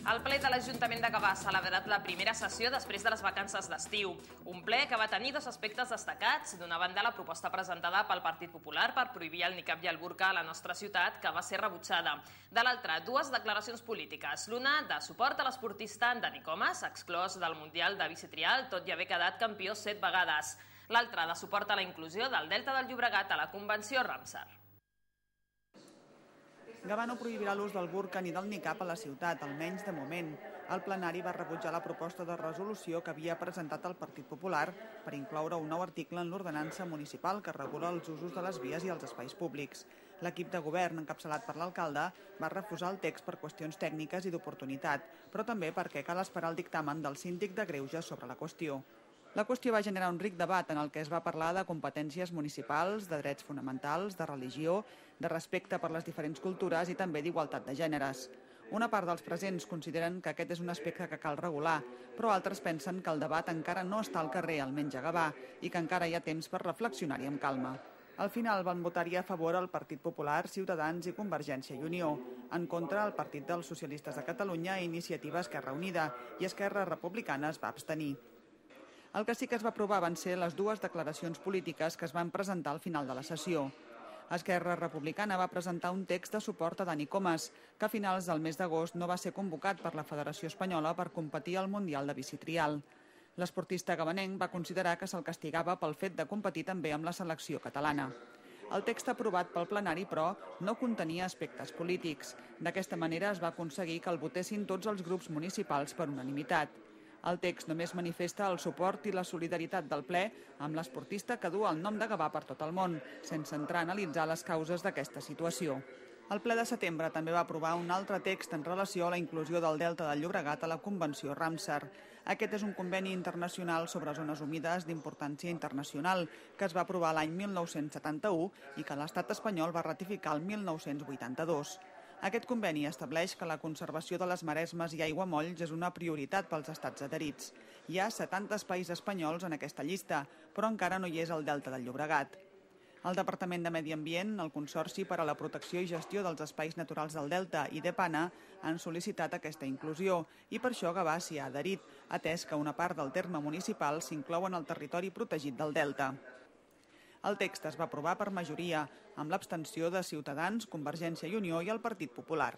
El ple de l'Ajuntament de Gavà ha celebrat la primera sessió després de les vacances d'estiu. Un ple que va tenir dos aspectes destacats. D'una banda, la proposta presentada pel Partit Popular per prohibir el niqab i el burca a la nostra ciutat, que va ser rebutjada. De l'altra, dues declaracions polítiques. L'una de suport a l'esportista Dani Comas, exclòs del Mundial de bici trial, tot i haver quedat campió 7 vegades. L'altra de suport a la inclusió del Delta del Llobregat a la Convenció Ramsar. Gavà no prohibirà l'ús del burca ni del niqab a la ciutat, almenys de moment. El plenari va rebutjar la proposta de resolució que havia presentat el Partit Popular per incloure un nou article en l'ordenança municipal que regula els usos de les vies i els espais públics. L'equip de govern, encapçalat per l'alcalde, va refusar el text per qüestions tècniques i d'oportunitat, però també perquè cal esperar el dictamen del síndic de Greuges sobre la qüestió. La qüestió va generar un ric debat en el que es va parlar de competències municipals, de drets fonamentals, de religió, de respecte per les diferents cultures i també d'igualtat de gèneres. Una part dels presents consideren que aquest és un aspecte que cal regular, però altres pensen que el debat encara no està al carrer, almenys a Gavà, i que encara hi ha temps per reflexionar-hi amb calma. Al final van votar-hi a favor el Partit Popular, Ciutadans i Convergència i Unió. En contra, el Partit dels Socialistes de Catalunya, Iniciativa Esquerra Unida i Esquerra Republicana es va abstenir. El que sí que es va aprovar van ser les dues declaracions polítiques que es van presentar al final de la sessió. Esquerra Republicana va presentar un text de suport a Dani Comas, que a finals del mes d'agost no va ser convocat per la Federació Espanyola per competir al Mundial de bici trial. L'esportista gavanenc va considerar que se'l castigava pel fet de competir també amb la selecció catalana. El text aprovat pel plenari, però, no contenia aspectes polítics. D'aquesta manera es va aconseguir que el votessin tots els grups municipals per unanimitat. El text només manifesta el suport i la solidaritat del ple amb l'esportista que du el nom de Gavà per tot el món, sense entrar a analitzar les causes d'aquesta situació. El ple de setembre també va aprovar un altre text en relació a la inclusió del Delta del Llobregat a la Convenció Ramsar. Aquest és un conveni internacional sobre zones humides d'importància internacional que es va aprovar l'any 1971 i que l'estat espanyol va ratificar el 1982. Aquest conveni estableix que la conservació de les maresmes i aiguamolls és una prioritat pels estats adherits. Hi ha 70 espais espanyols en aquesta llista, però encara no hi és el Delta del Llobregat. El Departament de Medi Ambient, el Consorci per a la Protecció i Gestió dels Espais Naturals del Delta i DEPANA han sol·licitat aquesta inclusió i per això Gavà s'hi ha adherit, atès que una part del terme municipal s'inclou en el territori protegit del Delta. El text es va aprovar per majoria, amb l'abstenció de Ciutadans, Convergència i Unió i el Partit Popular.